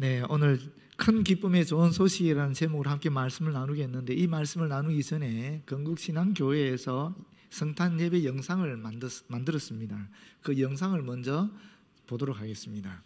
네, 오늘 큰 기쁨의 좋은 소식이라는 제목으로 함께 말씀을 나누겠는데, 이 말씀을 나누기 전에 건국신앙교회에서 성탄 예배 영상을 만들었습니다. 그 영상을 먼저 보도록 하겠습니다.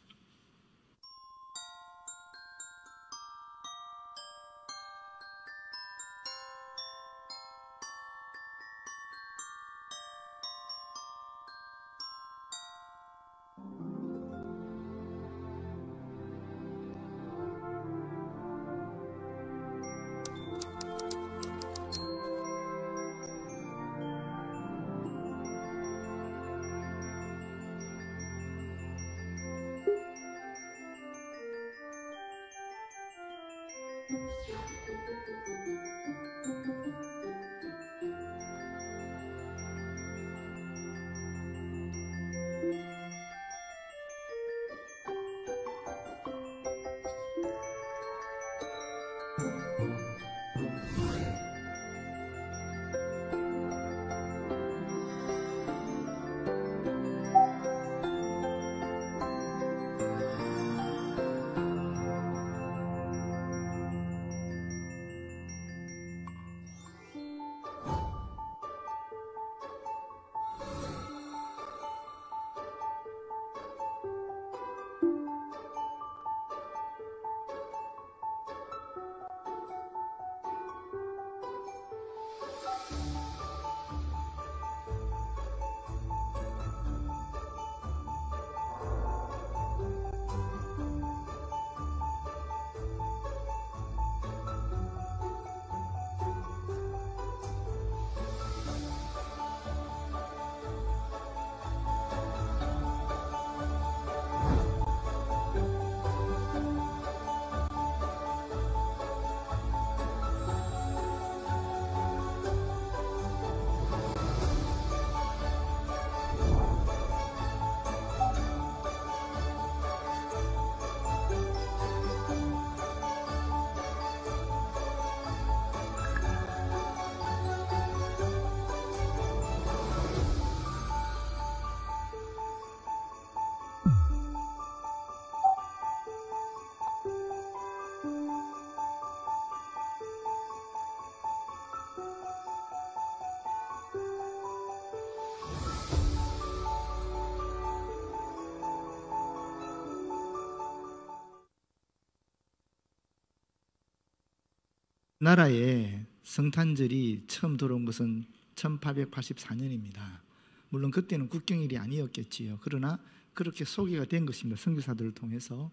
나라에 성탄절이 처음 들어온 것은 1884년입니다. 물론 그때는 국경일이 아니었겠지요. 그러나 그렇게 소개가 된 것입니다. 선교사들을 통해서.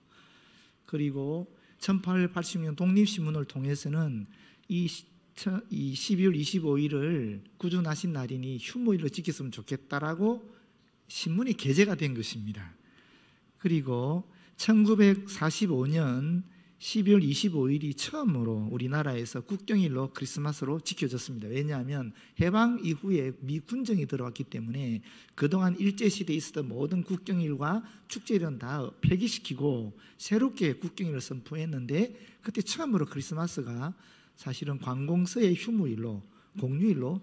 그리고 1880년 독립신문을 통해서는 이 12월 25일을 구주나신 날이니 휴무일로 지켰으면 좋겠다라고 신문이 게재가 된 것입니다. 그리고 1945년 12월 25일이 처음으로 우리나라에서 국경일로 크리스마스로 지켜졌습니다. 왜냐하면 해방 이후에 미 군정이 들어왔기 때문에 그동안 일제시대에 있었던 모든 국경일과 축제일은 다 폐기시키고 새롭게 국경일을 선포했는데, 그때 처음으로 크리스마스가 사실은 관공서의 휴무일로, 공휴일로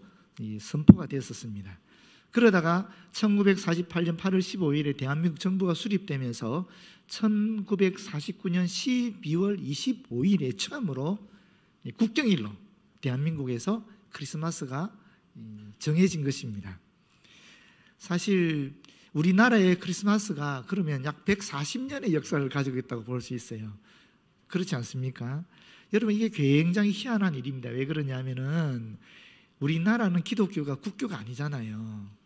선포가 됐었습니다. 그러다가 1948년 8월 15일에 대한민국 정부가 수립되면서 1949년 12월 25일에 처음으로 국경일로 대한민국에서 크리스마스가 정해진 것입니다. 사실 우리나라의 크리스마스가 그러면 약 140년의 역사를 가지고 있다고 볼 수 있어요. 그렇지 않습니까? 여러분, 이게 굉장히 희한한 일입니다. 왜 그러냐면은 우리나라는 기독교가 국교가 아니잖아요.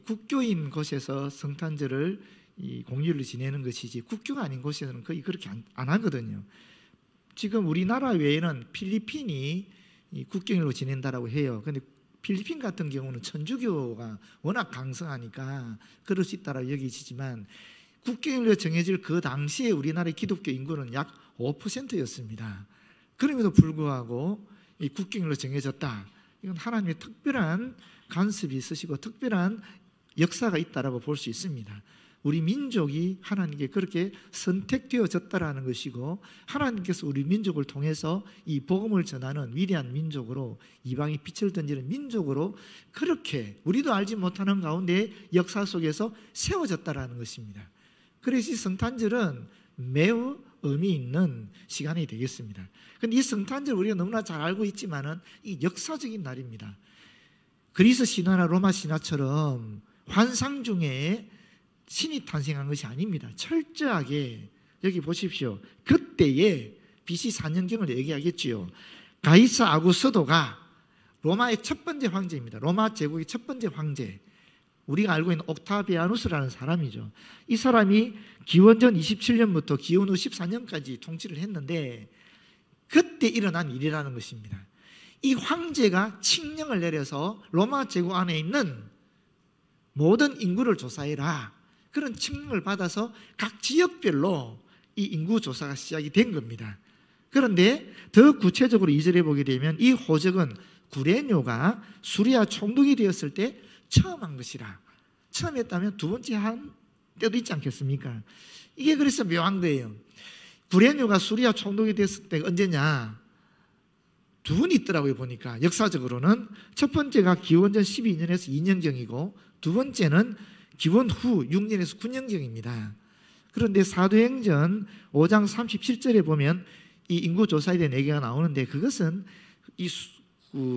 국교인 곳에서 성탄절을 공휴일로 지내는 것이지 국교가 아닌 곳에서는 거의 그렇게 안 하거든요. 지금 우리나라 외에는 필리핀이 국경일로 지낸다라고 해요. 그런데 필리핀 같은 경우는 천주교가 워낙 강성하니까 그럴 수 있다라고 여기지만, 국경일로 정해질 그 당시에 우리나라의 기독교 인구는 약 5%였습니다. 그럼에도 불구하고 이 국경일로 정해졌다. 이건 하나님의 특별한 간섭이 있으시고 특별한 역사가 있다라고 볼 수 있습니다. 우리 민족이 하나님께 그렇게 선택되어졌다라는 것이고, 하나님께서 우리 민족을 통해서 이 복음을 전하는 위대한 민족으로, 이방에 빛을 던지는 민족으로 그렇게 우리도 알지 못하는 가운데 역사 속에서 세워졌다라는 것입니다. 그래서 이 성탄절은 매우 의미 있는 시간이 되겠습니다. 그런데 이 성탄절 우리가 너무나 잘 알고 있지만은 이 역사적인 날입니다. 그리스 신화나 로마 신화처럼 환상 중에 신이 탄생한 것이 아닙니다. 철저하게 여기 보십시오. 그때에 BC 4년경을 얘기하겠지요. 가이사 아구스도가 로마의 첫 번째 황제입니다. 로마 제국의 첫 번째 황제, 우리가 알고 있는 옥타비아누스라는 사람이죠. 이 사람이 기원전 27년부터 기원 후 14년까지 통치를 했는데 그때 일어난 일이라는 것입니다. 이 황제가 칙령을 내려서 로마 제국 안에 있는 모든 인구를 조사해라, 그런 칙령을 받아서 각 지역별로 이 인구 조사가 시작이 된 겁니다. 그런데 더 구체적으로 2절에 보게 되면 이 호적은 구레뇨가 수리아 총독이 되었을 때 처음 한 것이라. 처음 했다면 두 번째 한 때도 있지 않겠습니까? 이게 그래서 묘한 거예요. 구레뇨가 수리아 총독이 됐을 때 언제냐? 두 분이 있더라고요. 보니까 역사적으로는 첫 번째가 기원전 12년에서 2년경이고 두 번째는 기원 후 6년에서 9년경입니다. 그런데 사도행전 5장 37절에 보면 이 인구조사에 대한 얘기가 나오는데 그것은 이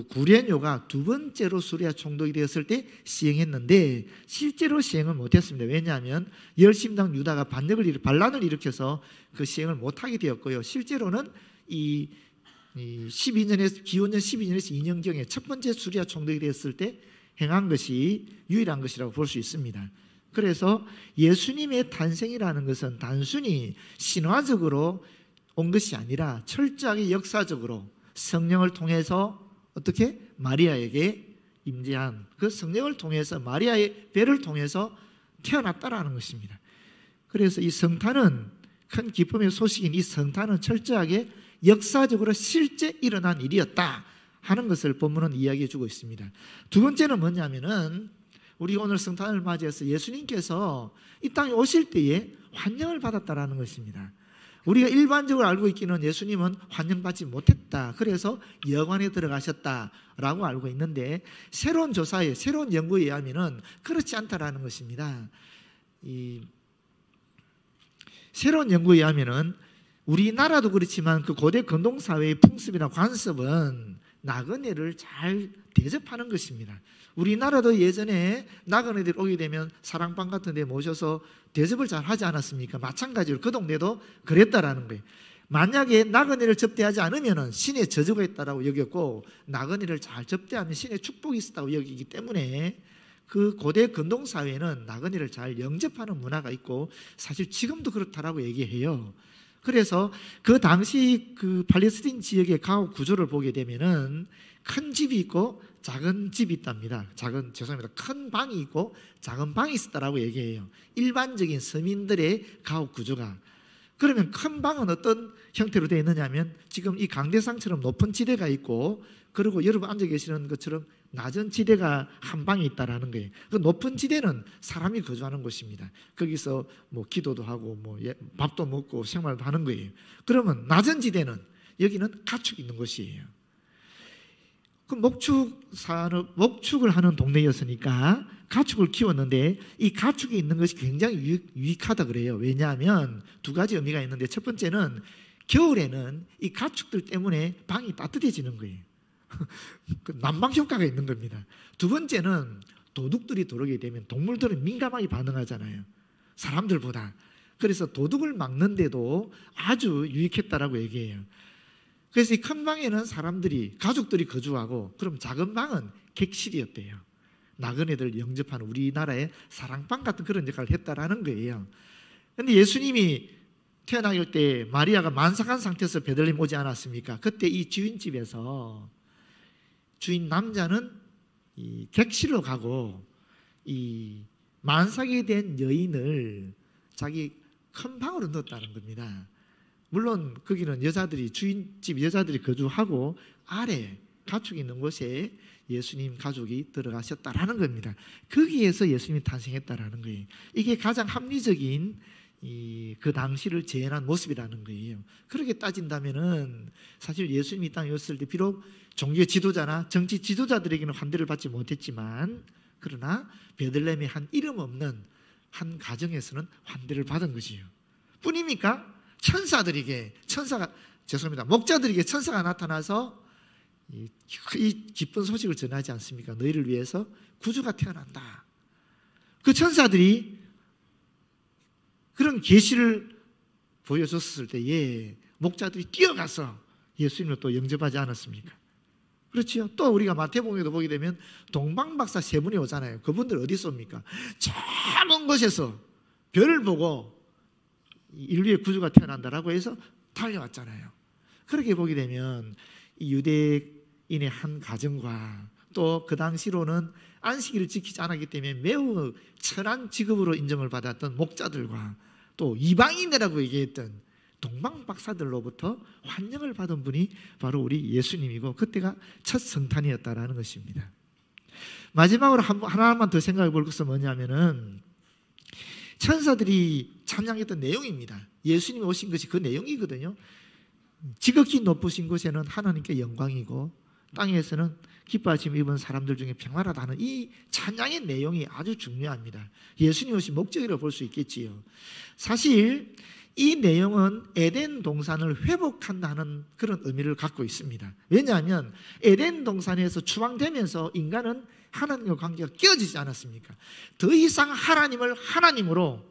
구레뇨가 두 번째로 수리아 총독이 되었을 때 시행했는데 실제로 시행을 못했습니다. 왜냐하면 열심당 유다가 반란을 일으켜서 그 시행을 못하게 되었고요. 실제로는 이 12년에서 기원전 12년에서 2년경에 첫 번째 수리아 총독이 되었을 때 행한 것이 유일한 것이라고 볼 수 있습니다. 그래서 예수님의 탄생이라는 것은 단순히 신화적으로 온 것이 아니라 철저하게 역사적으로 성령을 통해서 어떻게 마리아에게 임재한 그 성령을 통해서 마리아의 배를 통해서 태어났다라는 것입니다. 그래서 이 성탄은 큰 기쁨의 소식인 이 성탄은 철저하게 역사적으로 실제 일어난 일이었다 하는 것을 본문은 이야기해 주고 있습니다. 두 번째는 뭐냐면은 우리가 오늘 성탄을 맞이해서 예수님께서 이 땅에 오실 때에 환영을 받았다라는 것입니다. 우리가 일반적으로 알고 있기는 예수님은 환영받지 못했다, 그래서 여관에 들어가셨다라고 알고 있는데 새로운 조사에, 새로운 연구에 의하면 그렇지 않다라는 것입니다. 이 새로운 연구에 의하면 우리나라도 그렇지만 그 고대 근동사회의 풍습이나 관습은 나그네를 잘 대접하는 것입니다. 우리나라도 예전에 나그네들 오게 되면 사랑방 같은 데 모셔서 대접을 잘 하지 않았습니까? 마찬가지로 그 동네도 그랬다라는 거예요. 만약에 나그네를 접대하지 않으면 신의 저주가 있다라고 여겼고 나그네를 잘 접대하면 신의 축복이 있었다고 여기기 때문에 그 고대 근동사회는 나그네를 잘 영접하는 문화가 있고 사실 지금도 그렇다라고 얘기해요. 그래서 그 당시 그 팔레스틴 지역의 가옥 구조를 보게 되면은 큰 집이 있고 작은 집이 있답니다. 큰 방이 있고 작은 방이 있었다라고 얘기해요. 일반적인 서민들의 가옥 구조가. 그러면 큰 방은 어떤 형태로 되어 있느냐 하면 지금 이 강대상처럼 높은 지대가 있고 그리고 여러분 앉아 계시는 것처럼 낮은 지대가 한 방에 있다라는 거예요. 그 높은 지대는 사람이 거주하는 곳입니다. 거기서 뭐 기도도 하고 뭐 밥도 먹고 생활도 하는 거예요. 그러면 낮은 지대는 여기는 가축이 있는 곳이에요. 그 목축을 하는 동네였으니까 가축을 키웠는데 이 가축이 있는 것이 굉장히 유익하다 그래요. 왜냐하면 두 가지 의미가 있는데 첫 번째는 겨울에는 이 가축들 때문에 방이 따뜻해지는 거예요. 그 난방 효과가 있는 겁니다. 두 번째는 도둑들이 들어오게 되면 동물들은 민감하게 반응하잖아요. 사람들보다. 그래서 도둑을 막는데도 아주 유익했다라고 얘기해요. 그래서 이 큰 방에는 가족들이 거주하고 그럼 작은 방은 객실이었대요. 나그네들 영접하는 우리나라의 사랑방 같은 그런 역할을 했다라는 거예요. 그런데 예수님이 태어날 때 마리아가 만삭한 상태에서 베들레헴 오지 않았습니까? 그때 이 주인집에서 주인 남자는 이 객실로 가고 이 만삭이 된 여인을 자기 큰 방으로 넣었다는 겁니다. 물론 거기는 주인집 여자들이 거주하고 아래 가축이 있는 곳에 예수님 가족이 들어가셨다라는 겁니다. 거기에서 예수님이 탄생했다라는 거예요. 이게 가장 합리적인 그 당시를 재현한 모습이라는 거예요. 그렇게 따진다면은 사실 예수님이 이 땅에 왔을 때 비록 종교 지도자나 정치 지도자들에게는 환대를 받지 못했지만 그러나 베들레헴의 한 이름 없는 한 가정에서는 환대를 받은 것이에요. 뿐입니까? 목자들에게 천사가 나타나서 이 기쁜 소식을 전하지 않습니까? 너희를 위해서 구주가 태어난다. 그 천사들이 그런 계시를 보여줬을 때에 목자들이 뛰어가서 예수님을 또 영접하지 않았습니까? 그렇죠. 또 우리가 마태복음에도 보게 되면 동방박사 세 분이 오잖아요. 그분들 어디서 옵니까? 저 먼 곳에서 별을 보고 인류의 구주가 태어난다라고 해서 달려왔잖아요. 그렇게 보게 되면 이 유대인의 한 가정과 또 그 당시로는 안식일을 지키지 않았기 때문에 매우 천한 직업으로 인정을 받았던 목자들과 또 이방인이라고 얘기했던 동방박사들로부터 환영을 받은 분이 바로 우리 예수님이고 그때가 첫 성탄이었다라는 것입니다. 마지막으로 하나만 더 생각해 볼 것은 뭐냐면은 천사들이 찬양했던 내용입니다. 예수님이 오신 것이 그 내용이거든요. 지극히 높으신 곳에는 하나님께 영광이고 땅에서는 기뻐하심 입은 사람들 중에 평안하다는 이 찬양의 내용이 아주 중요합니다. 예수님 오신 목적이라고 볼 수 있겠지요. 사실 이 내용은 에덴 동산을 회복한다는 그런 의미를 갖고 있습니다. 왜냐하면 에덴 동산에서 추방되면서 인간은 하나님과 관계가 깨어지지 않았습니까? 더 이상 하나님을 하나님으로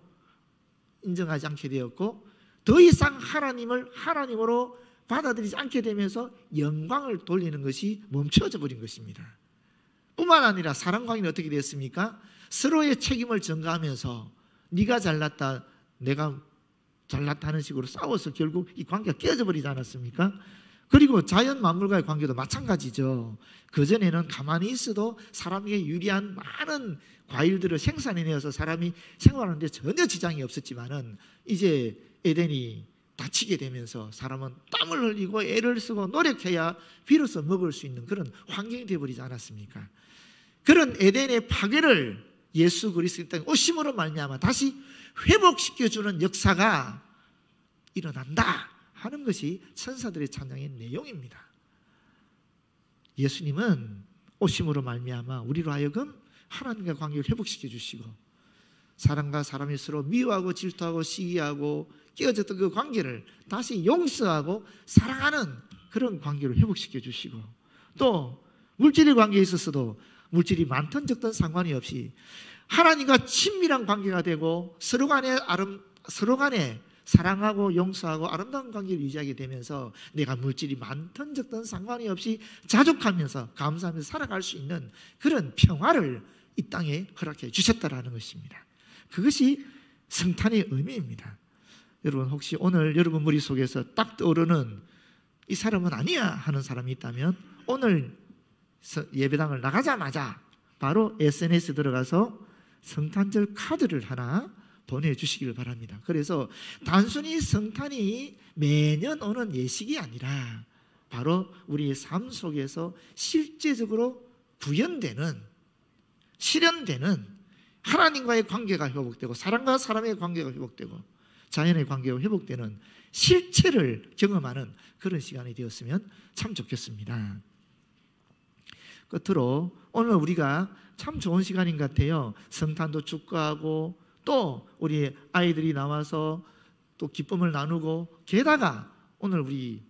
인정하지 않게 되었고 더 이상 하나님을 하나님으로 받아들이지 않게 되면서 영광을 돌리는 것이 멈춰져 버린 것입니다. 뿐만 아니라 사람관계는 어떻게 됐습니까? 서로의 책임을 전가하면서 네가 잘났다 내가 잘났다 하는 식으로 싸워서 결국 이 관계가 깨어져 버리지 않았습니까? 그리고 자연 만물과의 관계도 마찬가지죠. 그전에는 가만히 있어도 사람에게 유리한 많은 과일들을 생산해내어서 사람이 생활하는데 전혀 지장이 없었지만은 이제 에덴이 다치게 되면서 사람은 땀을 흘리고 애를 쓰고 노력해야 비로소 먹을 수 있는 그런 환경이 되어버리지 않았습니까? 그런 에덴의 파괴를 예수 그리스도의 땅에 오심으로 말미암아 다시 회복시켜주는 역사가 일어난다 하는 것이 천사들의 찬양의 내용입니다. 예수님은 오심으로 말미암아 우리로 하여금 하나님과 관계를 회복시켜 주시고 사람과 사람이 서로 미워하고 질투하고 시기하고 깨어졌던 그 관계를 다시 용서하고 사랑하는 그런 관계를 회복시켜 주시고 또 물질의 관계에 있어서도 물질이 많든 적든 상관이 없이 하나님과 친밀한 관계가 되고 서로 간에 사랑하고 용서하고 아름다운 관계를 유지하게 되면서 내가 물질이 많든 적든 상관이 없이 자족하면서 감사하면서 살아갈 수 있는 그런 평화를 이 땅에 허락해 주셨다라는 것입니다. 그것이 성탄의 의미입니다. 여러분 혹시 오늘 여러분 머릿속에서 딱 떠오르는 이 사람은 아니야 하는 사람이 있다면 오늘 예배당을 나가자마자 바로 SNS 들어가서 성탄절 카드를 하나 보내주시길 바랍니다. 그래서 단순히 성탄이 매년 오는 예식이 아니라 바로 우리의 삶 속에서 실제적으로 구현되는 실현되는 하나님과의 관계가 회복되고 사람과 사람의 관계가 회복되고 자연의 관계가 회복되는 실체를 경험하는 그런 시간이 되었으면 참 좋겠습니다. 끝으로 오늘 우리가 참 좋은 시간인 것 같아요. 성탄도 축구하고 또 우리 아이들이 나와서 또 기쁨을 나누고 게다가 오늘 우리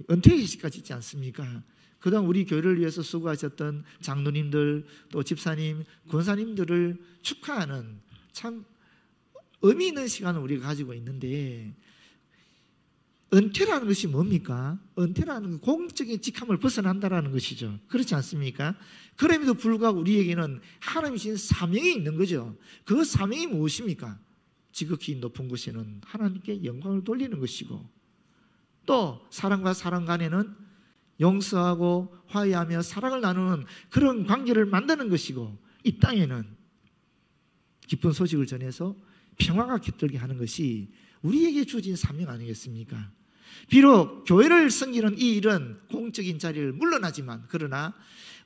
은퇴식까지 있지 않습니까? 그동안 우리 교회를 위해서 수고하셨던 장로님들 또 집사님, 권사님들을 축하하는 참 의미 있는 시간을 우리가 가지고 있는데 은퇴라는 것이 뭡니까? 은퇴라는 건 공적인 직함을 벗어난다라는 것이죠. 그렇지 않습니까? 그럼에도 불구하고 우리에게는 하나님이 주신 사명이 있는 거죠. 그 사명이 무엇입니까? 지극히 높은 곳에는 하나님께 영광을 돌리는 것이고 또 사람과 사람 간에는 용서하고 화해하며 사랑을 나누는 그런 관계를 만드는 것이고 이 땅에는 기쁜 소식을 전해서 평화가 깃들게 하는 것이 우리에게 주어진 사명 아니겠습니까? 비록 교회를 섬기는 이 일은 공적인 자리를 물러나지만 그러나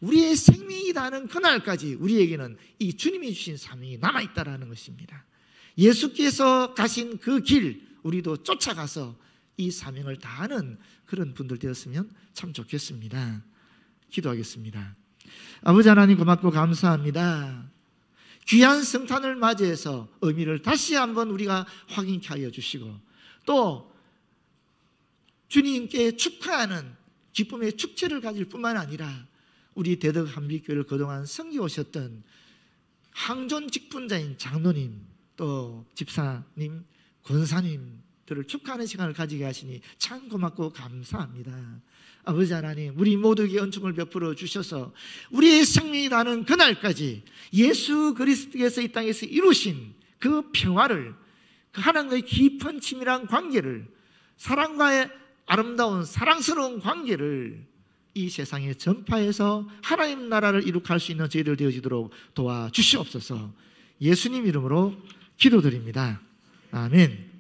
우리의 생명이 다하는 그날까지 우리에게는 이 주님이 주신 사명이 남아있다는 것입니다. 예수께서 가신 그 길 우리도 쫓아가서 이 사명을 다하는 그런 분들 되었으면 참 좋겠습니다. 기도하겠습니다. 아버지 하나님 고맙고 감사합니다. 귀한 성탄을 맞이해서 의미를 다시 한번 우리가 확인케 하여 주시고 또 주님께 축하하는 기쁨의 축제를 가질 뿐만 아니라 우리 대덕 한빛교회를 그동안 섬기오셨던 항존 직분자인 장로님, 또 집사님, 권사님들을 축하하는 시간을 가지게 하시니 참 고맙고 감사합니다. 아버지 하나님, 우리 모두에게 은총을 베풀어 주셔서 우리의 생명이 나는 그날까지 예수 그리스도께서 이 땅에서 이루신 그 평화를, 그 하나님과의 깊은 친밀한 관계를, 사랑과의 아름다운 사랑스러운 관계를 이 세상에 전파해서 하나님 나라를 이룩할 수 있는 저희들 되어지도록 도와주시옵소서. 예수님 이름으로 기도드립니다. 아멘.